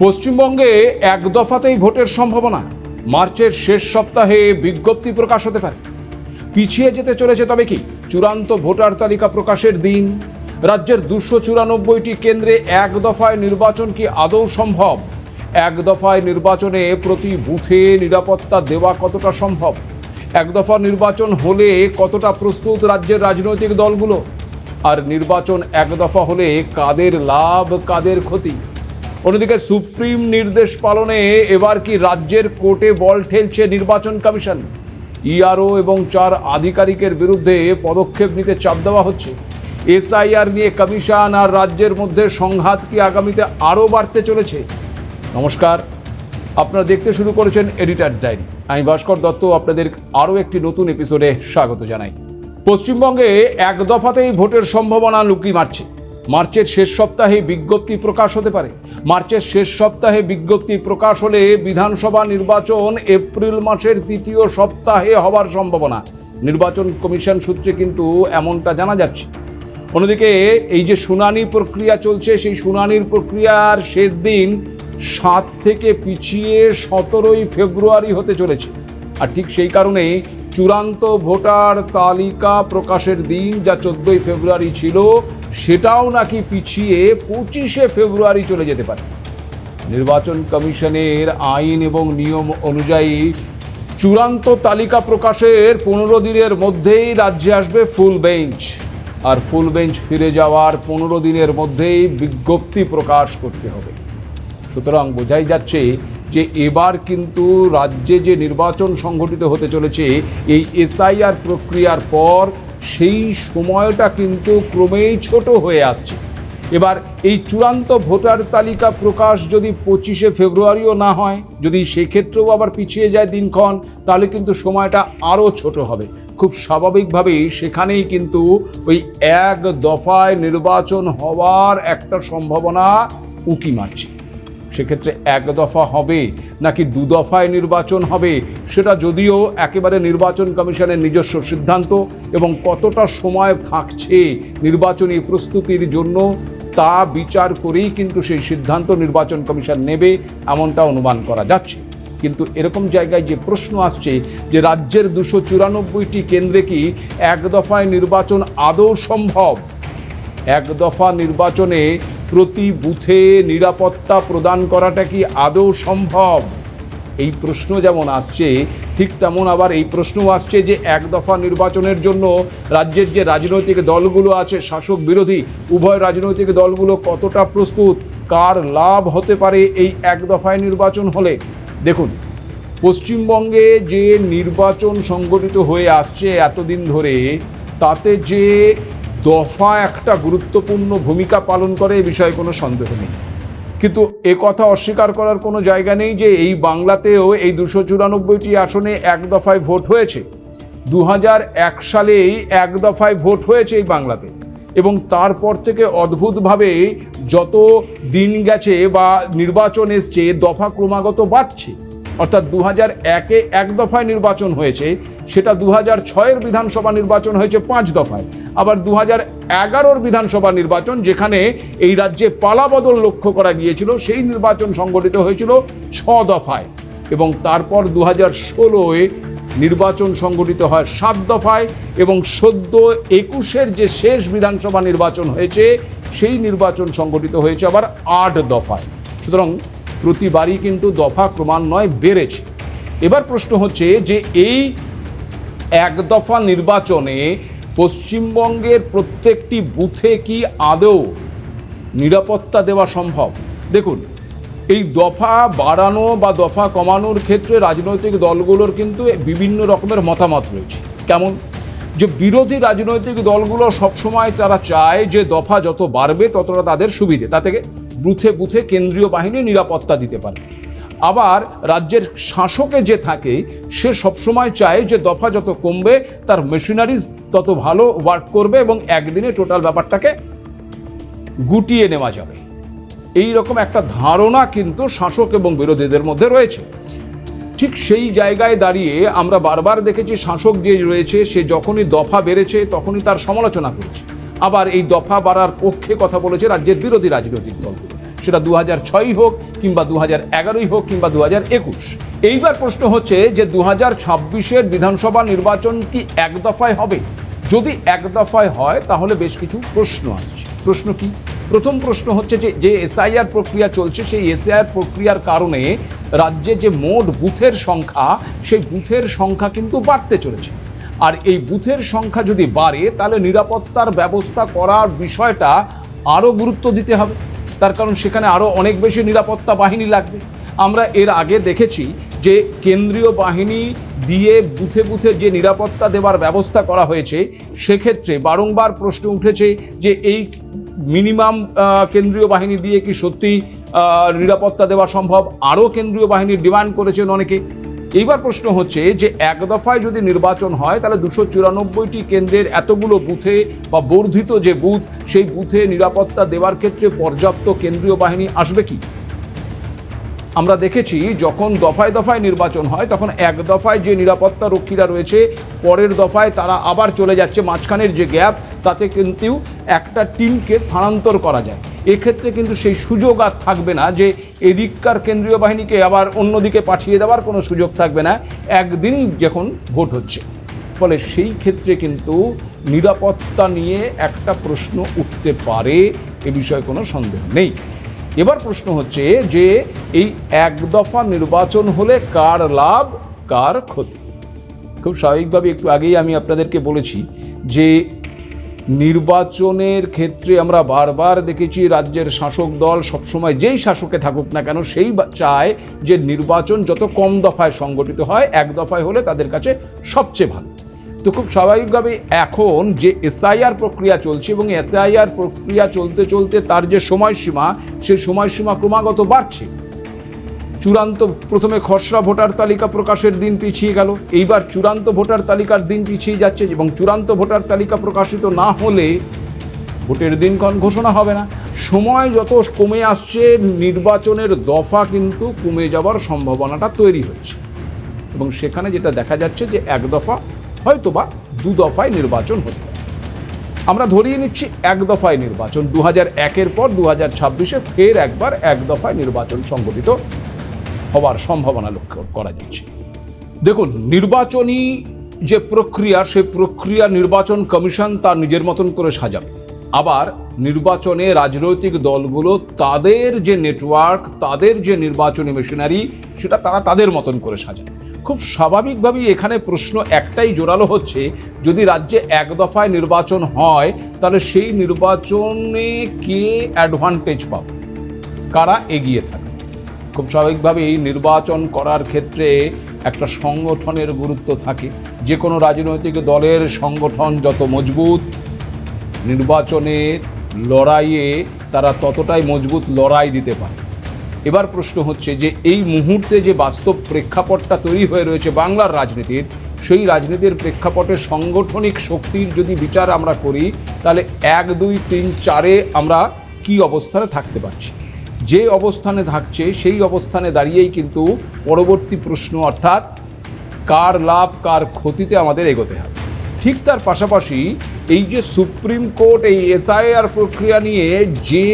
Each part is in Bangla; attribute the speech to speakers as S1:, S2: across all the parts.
S1: পশ্চিমবঙ্গে এক দফাতেই ভোটের সম্ভাবনা। মার্চের শেষ সপ্তাহে বিজ্ঞপ্তি প্রকাশ হতে পারে। পিছিয়ে যেতে চলেছে তবে কি চূড়ান্ত ভোটার তালিকা প্রকাশের দিন? রাজ্যের 294টি কেন্দ্রে এক দফায় নির্বাচন কি আদৌ সম্ভব? এক দফায় নির্বাচনে প্রতি বুথে নিরাপত্তা দেওয়া কতটা সম্ভব? এক দফা নির্বাচন হলে কতটা প্রস্তুত রাজ্যের রাজনৈতিক দলগুলো? আর নির্বাচন এক দফা হলে কাদের লাভ কাদের ক্ষতি? অন্যদিকে সুপ্রিম নির্দেশ পালনে এবার কি রাজ্যের কোর্টে বল ঠেলছে নির্বাচন কমিশন? ইআরও এবং 4 আধিকারিকের বিরুদ্ধে পদক্ষেপ নিতে চাপ দেওয়া হচ্ছে। এসআইআর নিয়ে কমিশন আর রাজ্যের মধ্যে সংঘাত কি আগামীতে আরও বাড়তে চলেছে? নমস্কার, আপনারা দেখতে শুরু করেছেন এডিটার্স ডায়েরি। আমি ভাস্কর দত্ত আপনাদের আরও একটি নতুন এপিসোডে স্বাগত জানাই। পশ্চিমবঙ্গে এক দফাতেই ভোটের সম্ভাবনা লুকি মারছে। মার্চের শেষ সপ্তাহে বিজ্ঞপ্তি প্রকাশ হতে পারে। মার্চের শেষ সপ্তাহে বিজ্ঞপ্তি প্রকাশ হলে বিধানসভা নির্বাচন এপ্রিল মাসের তৃতীয় সপ্তাহে হওয়ার সম্ভাবনা। নির্বাচন কমিশন সূত্রে কিন্তু এমনটা জানা যাচ্ছে। অন্যদিকে এই যে শুনানি প্রক্রিয়া চলছে, সেই শুনানির প্রক্রিয়ার শেষ দিন 7 থেকে পিছিয়ে 17ই ফেব্রুয়ারি হতে চলেছে। আর ঠিক সেই কারণেই চূড়ান্ত ভোটার তালিকা প্রকাশের দিন যা 14ই ফেব্রুয়ারি ছিল, সেটাও নাকি পিছিয়ে 25শে ফেব্রুয়ারি চলে যেতে পারে। নির্বাচন কমিশনের আইন এবং নিয়ম অনুযায়ী চূড়ান্ত তালিকা প্রকাশের 15 দিনের মধ্যেই রাজ্যে আসবে ফুল বেঞ্চ। আর ফুল বেঞ্চ ফিরে যাওয়ার 15 দিনের মধ্যেই বিজ্ঞপ্তি প্রকাশ করতে হবে। সুতরাং বোঝাই যাচ্ছে যে এবার কিন্তু রাজ্যে যে নির্বাচন সংগঠিত হতে চলেছে এই এসআইআর প্রক্রিয়ার পর, সেই সময়টা কিন্তু ক্রমেই ছোট হয়ে আসছে। এবার এই চূড়ান্ত ভোটার তালিকা প্রকাশ যদি 25শে ফেব্রুয়ারিও না হয়, যদি সেক্ষেত্রেও আবার পিছিয়ে যায় দিনক্ষণ, তাহলে কিন্তু সময়টা আরও ছোট হবে। খুব স্বাভাবিকভাবেই সেখানেই কিন্তু ওই এক দফায় নির্বাচন হওয়ার একটা সম্ভাবনা উঁকি মারছে। সেক্ষেত্রে এক দফা হবে নাকি 2 দফায় নির্বাচন হবে, সেটা যদিও একেবারে নির্বাচন কমিশনের নিজস্ব সিদ্ধান্ত, এবং কতটা সময় থাকছে নির্বাচনী প্রস্তুতির জন্য তা বিচার করেই কিন্তু সেই সিদ্ধান্ত নির্বাচন কমিশন নেবে, এমনটা অনুমান করা যাচ্ছে। কিন্তু এরকম জায়গায় যে প্রশ্ন আসছে যে রাজ্যের 294টি কেন্দ্রে কি এক দফায় নির্বাচন আদৌ সম্ভব? এক দফা নির্বাচনে প্রতি বুথে নিরাপত্তা প্রদান করাটা কি আদৌ সম্ভব? এই প্রশ্ন যেমন আসছে, ঠিক তেমন আবার এই প্রশ্নও আসছে যে এক দফা নির্বাচনের জন্য রাজ্যের যে রাজনৈতিক দলগুলো আছে, শাসক বিরোধী উভয় রাজনৈতিক দলগুলো কতটা প্রস্তুত? কার লাভ হতে পারে এই এক দফায় নির্বাচন হলে? দেখুন, পশ্চিমবঙ্গে যে নির্বাচন সংগঠিত হয়ে আসছে এতদিন ধরে, তাতে যে দফা একটা গুরুত্বপূর্ণ ভূমিকা পালন করে এ বিষয়ে কোনো সন্দেহ নেই। কিন্তু কথা অস্বীকার করার কোনো জায়গা নেই যে এই বাংলাতেও এই 294টি আসনে এক দফায় ভোট হয়েছে। 2001 সালেই এক দফায় ভোট হয়েছে এই বাংলাতে, এবং তারপর থেকে অদ্ভুতভাবে যত দিন গেছে বা নির্বাচন এসছে, দফা ক্রমাগত বাড়ছে। অর্থাৎ 2001-এ এক দফায় নির্বাচন হয়েছে, সেটা 2006-এর বিধানসভা নির্বাচন হয়েছে 5 দফায়। আবার 2011-র বিধানসভা নির্বাচন, যেখানে এই রাজ্যে পালাবদল লক্ষ্য করা গিয়েছিল, সেই নির্বাচন সংগঠিত হয়েছিল 6 দফায়। এবং তারপর 2016-এ নির্বাচন সংগঠিত হয় 7 দফায়, এবং 2021-এর যে শেষ বিধানসভা নির্বাচন হয়েছে, সেই নির্বাচন সংগঠিত হয়েছে আবার 8 দফায়। সুতরাং প্রতিবারই কিন্তু দফা ক্রমান্বয়ে বেড়েছে। এবার প্রশ্ন হচ্ছে যে এই এক দফা নির্বাচনে পশ্চিমবঙ্গের প্রত্যেকটি বুথে কি আদৌ নিরাপত্তা দেওয়া সম্ভব? দেখুন, এই দফা বাড়ানো বা দফা কমানোর ক্ষেত্রে রাজনৈতিক দলগুলোর কিন্তু বিভিন্ন রকমের মতামত রয়েছে। কেমন? যে বিরোধী রাজনৈতিক দলগুলো সবসময় তারা চায় যে দফা যত বাড়বে ততটা তাদের সুবিধে, তা থেকে বুথে বুথে কেন্দ্রীয় বাহিনী নিরাপত্তা দিতে পারে। আবার রাজ্যের শাসকে যে থাকে, সে সবসময় চায় যে দফা যত কমবে তার মেশিনারিজ তত ভালো ওয়ার্ক করবে এবং একদিনে টোটাল ব্যাপারটাকে গুটিয়ে নেওয়া যাবে। এই রকম একটা ধারণা কিন্তু শাসক এবং বিরোধীদের মধ্যে রয়েছে। ঠিক সেই জায়গায় দাঁড়িয়ে আমরা বারবার দেখেছি শাসক যে রয়েছে সে যখনই দফা বেড়েছে তখনই তার সমালোচনা করেছে, আবার এই দফা বাড়ার পক্ষে কথা বলেছে রাজ্যের বিরোধী রাজনৈতিক দলগুলো। সেটা 2006 হোক কিংবা 2011 হোক কিংবা 2021। এইবার প্রশ্ন হচ্ছে যে 2026-এর বিধানসভা নির্বাচন কি এক দফায় হবে? যদি এক দফায় হয় তাহলে বেশ কিছু প্রশ্ন আসছে। প্রশ্ন কি? প্রথম প্রশ্ন হচ্ছে যে এসআইআর প্রক্রিয়া চলছে, সেই এসআইআর প্রক্রিয়ার কারণে রাজ্যে যে মোট বুথের সংখ্যা, সেই বুথের সংখ্যা কিন্তু বাড়তে চলেছে। আর এই বুথের সংখ্যা যদি বাড়ে তাহলে নিরাপত্তার ব্যবস্থা করার বিষয়টা আরও গুরুত্ব দিতে হবে, তার কারণ সেখানে আরও অনেক বেশি নিরাপত্তা বাহিনী লাগবে। আমরা এর আগে দেখেছি যে কেন্দ্রীয় বাহিনী দিয়ে বুথে বুথে যে নিরাপত্তা দেওয়ার ব্যবস্থা করা হয়েছে, সেক্ষেত্রে বারংবার প্রশ্ন উঠেছে যে এই মিনিমাম কেন্দ্রীয় বাহিনী দিয়ে কি সত্যি নিরাপত্তা দেওয়া সম্ভব? আরও কেন্দ্রীয় বাহিনীর ডিমান্ড করেছেন অনেকে। এইবার প্রশ্ন হচ্ছে যে এক দফায় যদি নির্বাচন হয় তাহলে 294টি কেন্দ্রের এতগুলো বুথে বা বর্ধিত যে বুথ, সেই বুথে নিরাপত্তা দেওয়ার ক্ষেত্রে পর্যাপ্ত কেন্দ্রীয় বাহিনী আসবে কি? আমরা দেখেছি যখন দফায় দফায় নির্বাচন হয় তখন এক দফায় যে নিরাপত্তা রক্ষীরা রয়েছে, পরের দফায় তারা আবার চলে যাচ্ছে, মাঝখানের যে গ্যাপ তাতে কিন্তু একটা টিমকে স্থানান্তর করা যায়। এক্ষেত্রে কিন্তু সেই সুযোগ আর থাকবে না যে এদিককার কেন্দ্রীয় বাহিনীকে আবার অন্যদিকে পাঠিয়ে দেওয়ার কোনো সুযোগ থাকবে না, একদিনই যখন ভোট হচ্ছে। ফলে সেই ক্ষেত্রে কিন্তু নিরাপত্তা নিয়ে একটা প্রশ্ন উঠতে পারে, এ বিষয়ে কোনো সন্দেহ নেই। এবার প্রশ্ন হচ্ছে যে এই এক দফা নির্বাচন হলে কার লাভ কার ক্ষতি? খুব স্বাভাবিকভাবে একটু আগেই আমি আপনাদেরকে বলেছি যে নির্বাচনের ক্ষেত্রে আমরা বারবার দেখেছি রাজ্যের শাসক দল সবসময় যেই শাসকে থাকুক না কেন সেই চায় যে নির্বাচন যত কম দফায় সংগঠিত হয়, এক দফায় হলে তাদের কাছে সবচেয়ে ভালো। তো খুব স্বাভাবিকভাবে এখন যে এসআইআর প্রক্রিয়া চলছে এবং এসআইআর প্রক্রিয়া চলতে চলতে তার যে সময়সীমা, সেই সময়সীমা ক্রমাগত বাড়ছে। চূড়ান্ত প্রথমে খসড়া ভোটার তালিকা প্রকাশের দিন পিছিয়ে গেল, এইবার চূড়ান্ত ভোটার তালিকার দিন পিছিয়ে যাচ্ছে এবং চূড়ান্ত ভোটার তালিকা প্রকাশিত না হলে ভোটের দিনক্ষণ ঘোষণা হবে না। সময় যত কমে আসছে নির্বাচনের দফা কিন্তু কমে যাওয়ার সম্ভাবনাটা তৈরি হচ্ছে এবং সেখানে যেটা দেখা যাচ্ছে যে এক দফা হয়তোবা দু দফায় নির্বাচন হতে পারে। আমরা ধরিয়ে নিচ্ছি এক দফায় নির্বাচন, 2001-এর পর 2026-এ ফের একবার এক দফায় নির্বাচন সংগঠিত হওয়ার সম্ভাবনা লক্ষ্য করা যাচ্ছে। দেখুন, নির্বাচনী যে প্রক্রিয়া, সেই প্রক্রিয়া নির্বাচন কমিশন তার নিজের মতন করে সাজাবে। আবার নির্বাচনে রাজনৈতিক দলগুলো তাদের যে নেটওয়ার্ক, তাদের যে নির্বাচনী মেশিনারি, সেটা তারা তাদের মতন করে সাজাবে। খুব স্বাভাবিকভাবেই এখানে প্রশ্ন একটাই জোরালো হচ্ছে, যদি রাজ্যে এক দফায় নির্বাচন হয় তাহলে সেই নির্বাচনে কে অ্যাডভান্টেজ পাবে, কারা এগিয়ে থাকবে? খুব স্বাভাবিকভাবে এই নির্বাচন করার ক্ষেত্রে একটা সংগঠনের গুরুত্ব থাকে। যে কোনো রাজনৈতিক দলের সংগঠন যত মজবুত, নির্বাচনের লড়াইয়ে তারা ততটাই মজবুত লড়াই দিতে পারে। এবার প্রশ্ন হচ্ছে যে এই মুহূর্তে যে বাস্তব প্রেক্ষাপটটা তৈরি হয়ে রয়েছে বাংলার রাজনীতির, সেই রাজনীতির প্রেক্ষাপটে সাংগঠনিক শক্তির যদি বিচার আমরা করি তাহলে 1, 2, 3, 4-এ আমরা কি অবস্থানে থাকতে পারছি। যে অবস্থানে থাকছে সেই অবস্থানে দাঁড়িয়েই কিন্তু পরবর্তী প্রশ্ন, অর্থাৎ কার লাভ কার ক্ষতিতে আমাদের এগোতে হবে। ঠিক তার পাশাপাশি এই যে সুপ্রিম কোর্ট এই এসআইআর প্রক্রিয়া নিয়ে যে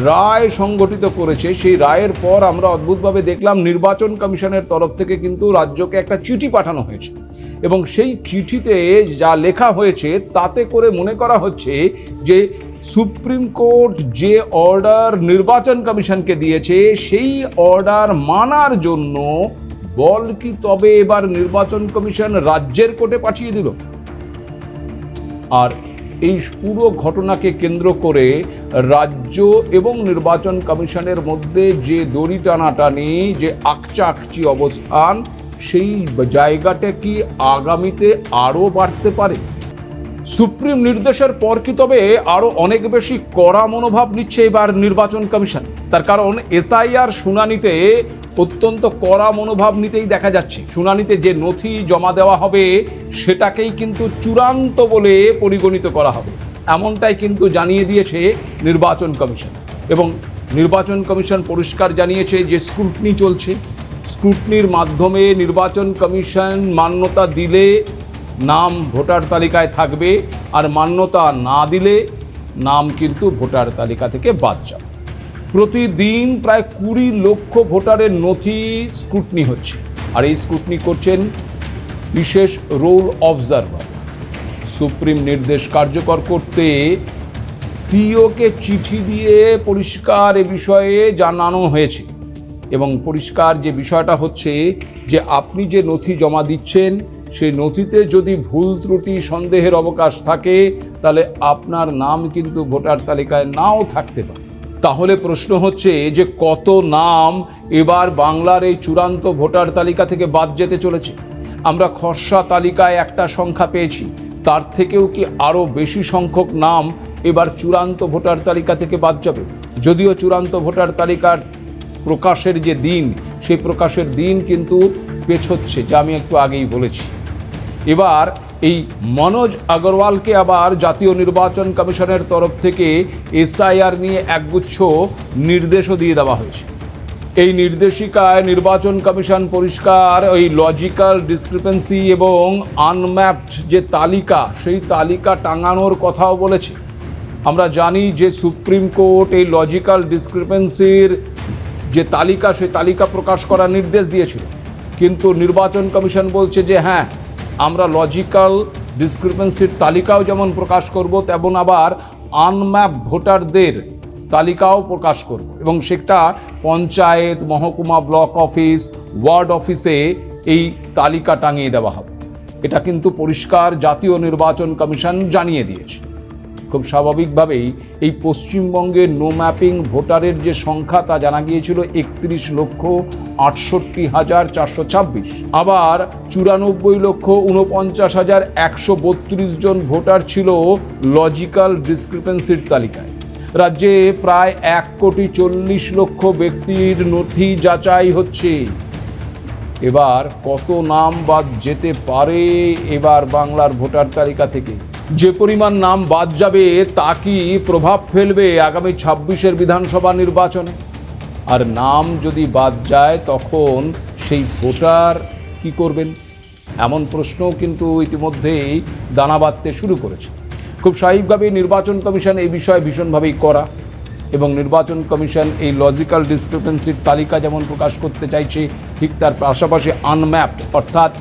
S1: রায় সংগঠিত করেছে, সেই রায়ের পর আমরা অদ্ভুতভাবে দেখলাম নির্বাচন কমিশনের তরফ থেকে কিন্তু রাজ্যকে একটা চিঠি পাঠানো হয়েছে এবং সেই চিঠিতে যা লেখা হয়েছে তাতে করে মনে করা হচ্ছে যে সুপ্রিম কোর্ট যে অর্ডার নির্বাচন কমিশনকে দিয়েছে সেই অর্ডার মানার জন্য বল কি তবে এবার নির্বাচন কমিশন রাজ্যের কোর্টে পাঠিয়ে দিল। আর এই পুরো ঘটনাকে কেন্দ্র করে রাজ্য এবং নির্বাচন কমিশনের মধ্যে যে দড়ি টানাটানি, যে আকচাকচি অবস্থান, সেই জায়গাটা কি আগামীতে আরও বাড়তে পারে? সুপ্রিম নির্দেশের পর কি তবে আরও অনেক বেশি কড়া মনোভাব নিচ্ছে এবার নির্বাচন কমিশন? তার কারণ এসআইআর শুনানিতে অত্যন্ত কড়া মনোভাব নিতেই দেখা যাচ্ছে। শুনানিতে যে নথি জমা দেওয়া হবে সেটাকেই কিন্তু চূড়ান্ত বলে পরিগণিত করা হবে, এমনটাই কিন্তু জানিয়ে দিয়েছে নির্বাচন কমিশন। এবং নির্বাচন কমিশন পরিষ্কার জানিয়েছে যে স্ক্রুটনি চলছে, স্ক্রুটনির মাধ্যমে নির্বাচন কমিশন মান্যতা দিলে নাম ভোটার তালিকায় থাকবে, আর মান্যতা না দিলে নাম কিন্তু ভোটার তালিকা থেকে বাদ যাবে। প্রতিদিন প্রায় 20 লক্ষ ভোটারের নথি স্ক্রুটনি হচ্ছে, আর এই স্ক্রুটনি করছেন বিশেষ রোল অবজারভার। সুপ্রিম নির্দেশ কার্যকর করতে সিইওকে চিঠি দিয়ে পরিষ্কার এ বিষয়ে জানানো হয়েছে, এবং পরিষ্কার যে বিষয়টা হচ্ছে যে আপনি যে নথি জমা দিচ্ছেন সেই নথিতে যদি ভুল ত্রুটি সন্দেহের অবকাশ থাকে তাহলে আপনার নাম কিন্তু ভোটার তালিকায় নাও থাকতে পারে। তাহলে প্রশ্ন হচ্ছে যে কত নাম এবার বাংলার এই চূড়ান্ত ভোটার তালিকা থেকে বাদ যেতে চলেছে? আমরা খসড়া তালিকায় একটা সংখ্যা পেয়েছি, তার থেকেও কি আরও বেশি সংখ্যক নাম এবার চূড়ান্ত ভোটার তালিকা থেকে বাদ যাবে? যদিও চূড়ান্ত ভোটার তালিকার প্রকাশের যে দিন, সেই প্রকাশের দিন কিন্তু পেছোচ্ছে, যা আমি একটু আগেই বলেছি। এবার এই মনোজ আগরওয়ালকে আবার জাতীয় নির্বাচন কমিশনের তরফ থেকে এসআইআর নিয়ে একগুচ্ছ নির্দেশও দিয়ে দেওয়া হয়েছে। এই নির্দেশিকায় নির্বাচন কমিশন পরিষ্কার ওই লজিক্যাল ডিসক্রিপেন্সি এবং আনম্যাপড যে তালিকা, সেই তালিকা টাঙানোর কথাও বলেছে। আমরা জানি যে সুপ্রিম কোর্ট এই লজিক্যাল ডিসক্রিপেন্সির যে তালিকা, সেই তালিকা প্রকাশ করার নির্দেশ দিয়েছিল, কিন্তু নির্বাচন কমিশন বলছে যে হ্যাঁ, আমরা লজিক্যাল ডিসক্রিপেন্সির তালিকাও যেমন প্রকাশ করব, তেমন আবার আনম্যাপ ভোটারদের তালিকাও প্রকাশ করব, এবং সেটা পঞ্চায়েত, মহকুমা, ব্লক অফিস, ওয়ার্ড অফিসে এই তালিকা টাঙিয়ে দেওয়া হবে। এটা কিন্তু পরিষ্কার জাতীয় নির্বাচন কমিশন জানিয়ে দিয়েছে। খুব স্বাভাবিকভাবেই এই পশ্চিমবঙ্গের নো ম্যাপিং ভোটারের যে সংখ্যা তা জানা গিয়েছিল 31,68,426। আবার 94,49,132 জন ভোটার ছিল লজিক্যাল ডিসক্রিপেন্সির তালিকায়। রাজ্যে প্রায় 1,40,00,000 ব্যক্তির নথি যাচাই হচ্ছে। এবার কত নাম বাদ যেতে পারে এবার বাংলার ভোটার তালিকা থেকে? যে পরিমাণ নাম বাদ যাবে তা কি প্রভাব ফেলবে আগামী 26-এর বিধানসভা নির্বাচনে? আর নাম যদি বাদ যায় তখন সেই ভোটার কি করবেন? এমন প্রশ্নও কিন্তু ইতিমধ্যেই দানা বাঁধতে শুরু করেছে। খুব স্বাভাবিকভাবেই নির্বাচন কমিশন এই বিষয়ে ভীষণভাবেই কড়া, এবং নির্বাচন কমিশন এই লজিক্যাল ডিসক্রিপেন্সির তালিকা যেমন প্রকাশ করতে চাইছে, ঠিক তার পাশাপাশি আনম্যাপড, অর্থাৎ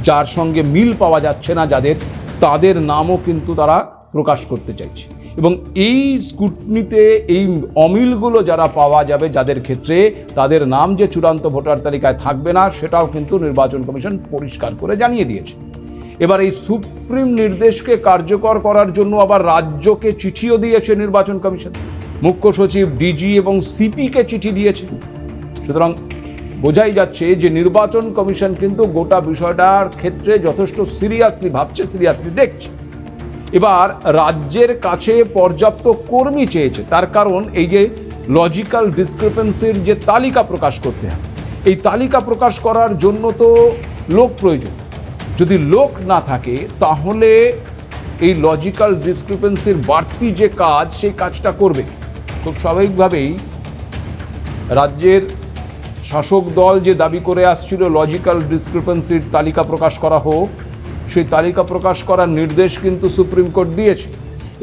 S1: যার সঙ্গে মিল পাওয়া যাচ্ছে না যাদের, তাদের নামও কিন্তু তারা প্রকাশ করতে চাইছে। এবং এই স্ক্রুটনিতে এই অমিলগুলো যারা পাওয়া যাবে, যাদের ক্ষেত্রে তাদের নাম যে চূড়ান্ত ভোটার তালিকায় থাকবে না, সেটাও কিন্তু নির্বাচন কমিশন পরিষ্কার করে জানিয়ে দিয়েছে। এবার এই সুপ্রিম নির্দেশকে কার্যকর করার জন্য আবার রাজ্যকে চিঠিও দিয়েছে নির্বাচন কমিশন। মুখ্য সচিব, ডিজি এবং সিপিকে চিঠি দিয়েছে। সুতরাং বোঝাই যাচ্ছে যে নির্বাচন কমিশন কিন্তু গোটা বিষয়টার ক্ষেত্রে যথেষ্ট সিরিয়াসলি ভাবছে, সিরিয়াসলি দেখছে। এবার রাজ্যের কাছে পর্যাপ্ত কর্মী চেয়েছে, তার কারণ এই যে লজিক্যাল ডিসক্রিপেন্সির যে তালিকা প্রকাশ করতে হয়, এই তালিকা প্রকাশ করার জন্য তো লোক প্রয়োজন। যদি লোক না থাকে তাহলে এই লজিক্যাল ডিসক্রিপেন্সির বাড়তি যে কাজ, সেই কাজটা করবে। খুব স্বাভাবিকভাবেই রাজ্যের শাসক দল যে দাবি করে আসছিল লজিক্যাল ডিসক্রিপেন্সির তালিকা প্রকাশ করা হোক, সেই তালিকা প্রকাশ করার নির্দেশ কিন্তু সুপ্রিম কোর্ট দিয়েছে।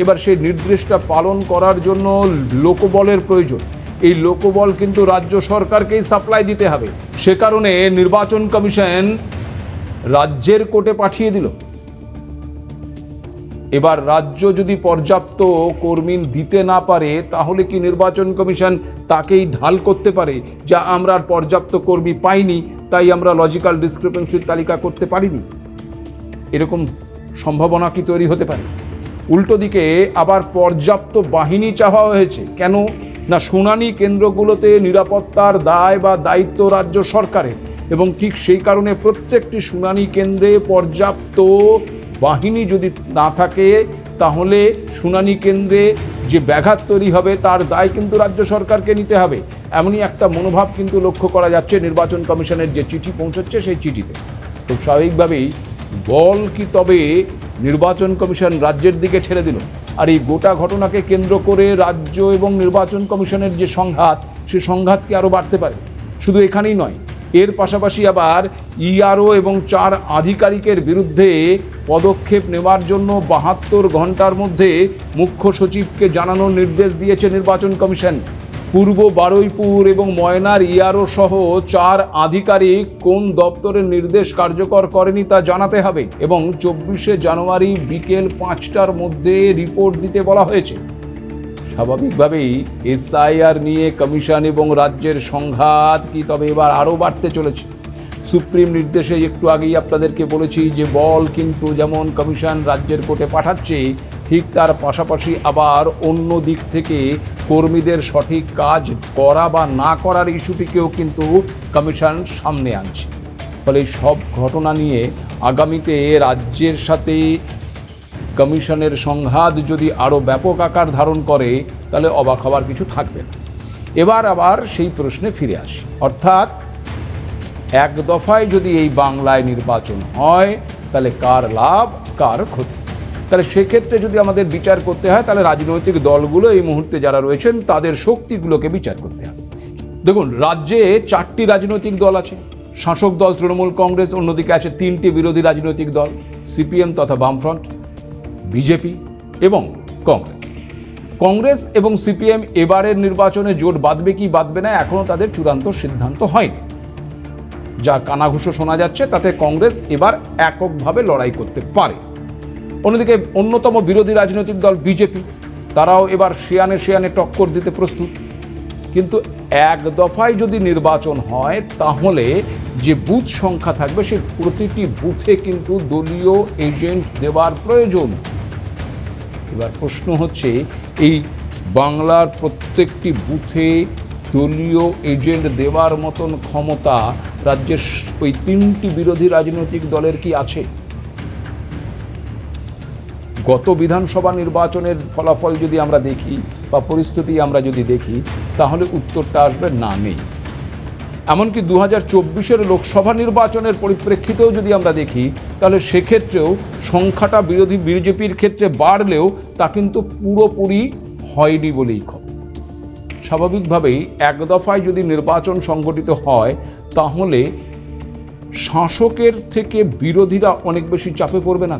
S1: এবার সেই নির্দেশটা পালন করার জন্য লোকবলের প্রয়োজন। এই লোকবল কিন্তু রাজ্য সরকারকেই সাপ্লাই দিতে হবে। সে কারণে নির্বাচন কমিশন রাজ্যের কোর্টে পাঠিয়ে দিল। এবার রাজ্য যদি পর্যাপ্ত কর্মী দিতে না পারে তাহলে কি নির্বাচন কমিশন তাকেই ঢাল করতে পারে যা আমরা পর্যাপ্ত কর্মী পাইনি, তাই আমরা লজিক্যাল ডিসক্রিপেন্সির তালিকা করতে পারিনি? এরকম সম্ভাবনা কি তৈরি হতে পারে? উল্টো দিকে আবার পর্যাপ্ত বাহিনী চাওয়া হয়েছে। কেন না, শুনানি কেন্দ্রগুলোতে নিরাপত্তার দায় বা দায়িত্ব রাজ্য সরকারের, এবং ঠিক সেই কারণে প্রত্যেকটি শুনানি কেন্দ্রে পর্যাপ্ত বাহিনী যদি না থাকে তাহলে শুনানি কেন্দ্রে যে ব্যাঘাত তৈরি হবে তার দায় কিন্তু রাজ্য সরকারকে নিতে হবে। এমনই একটা মনোভাব কিন্তু লক্ষ্য করা যাচ্ছে নির্বাচন কমিশনের যে চিঠি পৌঁছচ্ছে সেই চিঠিতে। খুব স্বাভাবিকভাবেই বল কি তবে নির্বাচন কমিশন রাজ্যের দিকে ঠেলে দিল? আর এই গোটা ঘটনাকে কেন্দ্র করে রাজ্য এবং নির্বাচন কমিশনের যে সংঘাত, সে সংঘাত কি আরও বাড়তে পারে? শুধু এখানেই নয়, এর পাশাপাশি আবার ইআরও এবং 4 আধিকারিকের বিরুদ্ধে পদক্ষেপ নেওয়ার জন্য 72 ঘন্টার মধ্যে মুখ্য সচিবকে জানানোর নির্দেশ দিয়েছে নির্বাচন কমিশন। পূর্ব বারুইপুর এবং ময়নার ইআরও সহ 4 আধিকারিক কোন দপ্তরের নির্দেশ কার্যকর করেনি তা জানাতে হবে এবং 24শে জানুয়ারি বিকেল 5টার মধ্যে রিপোর্ট দিতে বলা হয়েছে। স্বাভাবিকভাবেই এসআইআর নিয়ে কমিশন এবং রাজ্যের সংঘাত কি তবে এবার আরও বাড়তে চলেছে। সুপ্রিম নির্দেশে একটু আগেই আপনাদেরকে বলেছি যে বল কিন্তু যেমন কমিশন রাজ্যের কোর্টে পাঠাচ্ছে, ঠিক তার পাশাপাশি আবার অন্য দিক থেকে কর্মীদের সঠিক কাজ করা বা না করার ইস্যুটিকেও কিন্তু কমিশন সামনে আনছে। ফলে সব ঘটনা নিয়ে আগামীতে রাজ্যের সাথে কমিশনের সংঘাত যদি আরও ব্যাপক আকার ধারণ করে তাহলে অবাক হওয়ার কিছু থাকবে না। এবার আবার সেই প্রশ্নে ফিরে আসি, অর্থাৎ এক দফায় যদি এই বাংলায় নির্বাচন হয় তাহলে কার লাভ কার ক্ষতি। তাহলে সেক্ষেত্রে যদি আমাদের বিচার করতে হয় তাহলে রাজনৈতিক দলগুলো এই মুহূর্তে যারা রয়েছেন তাদের শক্তিগুলোকে বিচার করতে হবে। দেখুন, রাজ্যে 4টি রাজনৈতিক দল আছে। শাসক দল তৃণমূল কংগ্রেস, অন্যদিকে আছে 3টি বিরোধী রাজনৈতিক দল, সিপিএম তথা বামফ্রন্ট, বিজেপি এবং কংগ্রেস। কংগ্রেস এবং সিপিএম এবারের নির্বাচনে জোট বাঁধবে কি বাঁধবে না এখনও তাদের চূড়ান্ত সিদ্ধান্ত হয়নি। যা কানাঘুষো শোনা যাচ্ছে তাতে কংগ্রেস এবার এককভাবে লড়াই করতে পারে। অন্যদিকে অন্যতম বিরোধী রাজনৈতিক দল বিজেপি, তারাও এবার শেয়ানে টক্কর দিতে প্রস্তুত। কিন্তু এক দফায় যদি নির্বাচন হয় তাহলে যে বুথ সংখ্যা থাকবে সেই প্রতিটি বুথে কিন্তু দলীয় এজেন্ট দেওয়ার প্রয়োজন। এবার প্রশ্ন হচ্ছে, এই বাংলার প্রত্যেকটি বুথে দলীয় এজেন্ট দেওয়ার মতন ক্ষমতা রাজ্যের ওই 3টি বিরোধী রাজনৈতিক দলের কি আছে? গত বিধানসভা নির্বাচনের ফলাফল যদি আমরা দেখি বা পরিস্থিতি আমরা যদি দেখি তাহলে উত্তরটা আসবে না, নেই। এমনকি 2024-এর লোকসভা নির্বাচনের পরিপ্রেক্ষিতেও যদি আমরা দেখি তাহলে সেক্ষেত্রেও সংখ্যাটা বিজেপির ক্ষেত্রে বাড়লেও তা কিন্তু পুরোপুরি হয়নি বলেই খবর। স্বাভাবিকভাবেই এক দফায় যদি নির্বাচন সংগঠিত হয় তাহলে শাসকের থেকে বিরোধীরা অনেক বেশি চাপে পড়বে না,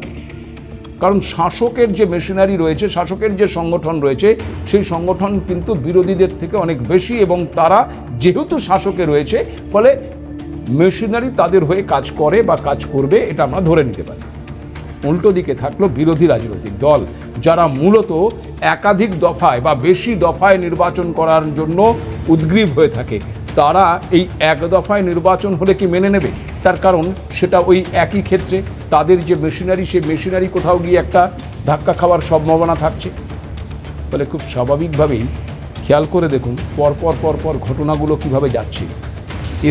S1: কারণ শাসকের যে মেশিনারি রয়েছে, শাসকের যে সংগঠন রয়েছে সেই সংগঠন কিন্তু বিরোধীদের থেকে অনেক বেশি, এবং তারা যেহেতু শাসকে রয়েছে ফলে মেশিনারি তাদের হয়ে কাজ করে বা কাজ করবে, এটা আমরা ধরে নিতে পারি। উল্টো দিকে থাকলো বিরোধী রাজনৈতিক দল, যারা মূলত একাধিক দফায় বা বেশি দফায় নির্বাচন করার জন্য উদ্গ্রীব হয়ে থাকে। তারা এই এক দফায় নির্বাচন হলে কি মেনে নেবে? তার কারণ সেটা ওই একই ক্ষেত্রে তাদের যে মেশিনারি, সেই মেশিনারি কোথাও গিয়ে একটা ধাক্কা খাওয়ার সম্ভাবনা থাকছে। ফলে খুব স্বাভাবিকভাবেই খেয়াল করে দেখুন পরপর ঘটনাগুলো কিভাবে যাচ্ছে।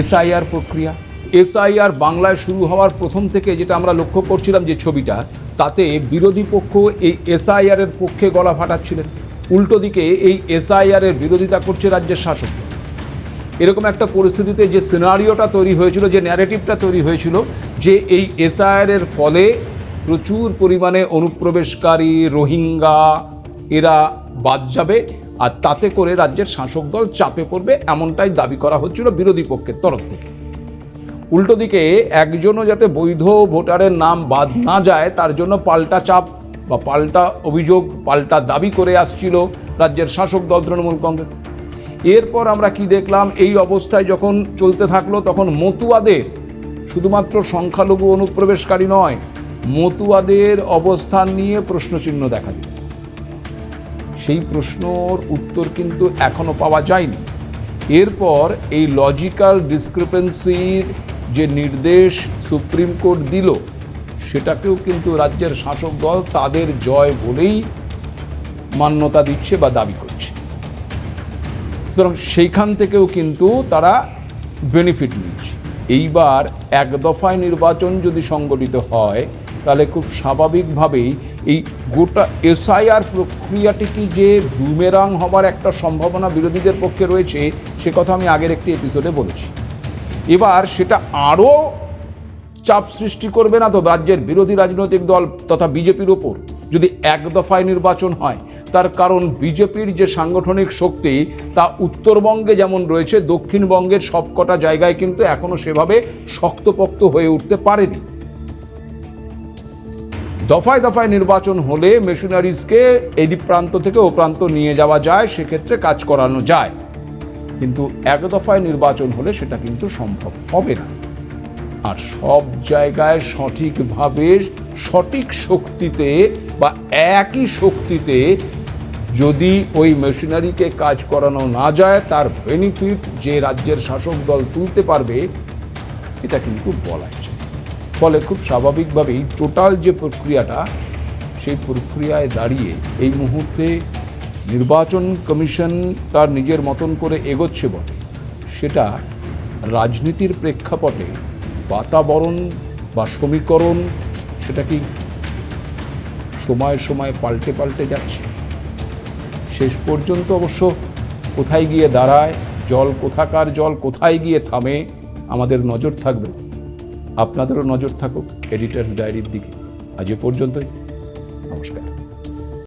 S1: এসআইআর প্রক্রিয়া, এসআইআর বাংলায় শুরু হওয়ার প্রথম থেকে যেটা আমরা লক্ষ্য করছিলাম যে ছবিটা, তাতে বিরোধী পক্ষ এই এসআইআরের পক্ষে গলা ফাটাচ্ছিলেন, উল্টো দিকে এই এসআইআরের বিরোধিতা করছে রাজ্যের শাসক। এরকম একটা পরিস্থিতিতে যে সিনারিওটা তৈরি হয়েছিল, যে ন্যারেটিভটা তৈরি হয়েছিল যে এই এসআইআরের ফলে প্রচুর পরিমাণে অনুপ্রবেশকারী রোহিঙ্গা এরা বাদ যাবে আর তাতে করে রাজ্যের শাসক দল চাপে পড়বে, এমনটাই দাবি করা হচ্ছিল বিরোধী পক্ষের তরফ থেকে। উল্টো দিকে একজনও যাতে বৈধ ভোটারের নাম বাদ না যায় তার জন্য পাল্টা চাপ বা পাল্টা অভিযোগ, পাল্টা দাবি করে আসছিল রাজ্যের শাসক দল তৃণমূল কংগ্রেস। এরপর আমরা কি দেখলাম, এই অবস্থায় যখন চলতে থাকলো তখন মতুয়াদের, শুধুমাত্র সংখ্যালঘু অনুপ্রবেশকারী নয়, মতুয়াদের অবস্থান নিয়ে প্রশ্নচিহ্ন দেখা দিল। সেই প্রশ্নর উত্তর কিন্তু এখনো পাওয়া যায়নি। এরপর এই লজিক্যাল ডিসক্রিপেন্সির যে নির্দেশ সুপ্রিম কোর্ট দিল সেটাকেও কিন্তু রাজ্যের শাসক দল তাদের জয় বলেই মান্যতা দিচ্ছে বা দাবি করছে। সুতরাং সেইখান থেকেও কিন্তু তারা বেনিফিট নিয়েছে। এইবার এক দফায় নির্বাচন যদি সংগঠিত হয় তাহলে খুব স্বাভাবিকভাবেই এই গোটা এসআইআর প্রক্রিয়াটি কি যে বুমেরাং হবার একটা সম্ভাবনা বিরোধীদের পক্ষে রয়েছে সে কথা আমি আগের একটি এপিসোডে বলেছি। এবার সেটা আরও চাপ সৃষ্টি করবে না তো রাজ্যের বিরোধী রাজনৈতিক দল তথা বিজেপির ওপর যদি এক দফায় নির্বাচন হয়? তার কারণ বিজেপির যে সাংগঠনিক শক্তি তা উত্তরবঙ্গে যেমন রয়েছে, দক্ষিণবঙ্গের সবকটা জায়গায় কিন্তু এখনো সেভাবে শক্তপোক্ত হয়ে উঠতে পারেনি। দফায় দফায় নির্বাচন হলে মেশিনারিজকে এই প্রান্ত থেকে ও প্রান্ত নিয়ে যাওয়া যায়, সেক্ষেত্রে কাজ করানো যায়। কিন্তু এক দফায় নির্বাচন হলে সেটা কিন্তু সম্ভব হবে না। আর সব জায়গায় সঠিকভাবে সঠিক শক্তিতে বা একই শক্তিতে যদি ওই মেশিনারিকে কাজ করানো না যায়, তার বেনিফিট যে রাজ্যের শাসক দল তুলতে পারবে এটা কিন্তু বলা যায়। ফলে খুব স্বাভাবিকভাবেই টোটাল যে প্রক্রিয়াটা, সেই প্রক্রিয়ায় দাঁড়িয়ে এই মুহূর্তে নির্বাচন কমিশন তার নিজের মতন করে এগোচ্ছে বটে, সেটা রাজনীতির প্রেক্ষাপটে বাতাবরণ বা সমীকরণ সেটা কি সময়ে সময়ে পাল্টে পাল্টে যাচ্ছে। শেষ পর্যন্ত অবশ্য কোথায় গিয়ে দাঁড়ায়, জল কোথাকার জল কোথায় গিয়ে থামে, আমাদের নজর থাকবে। আপনাদেরও নজর থাকুক এডিটার্স ডায়েরির দিকে। আজ এ পর্যন্তই, নমস্কার।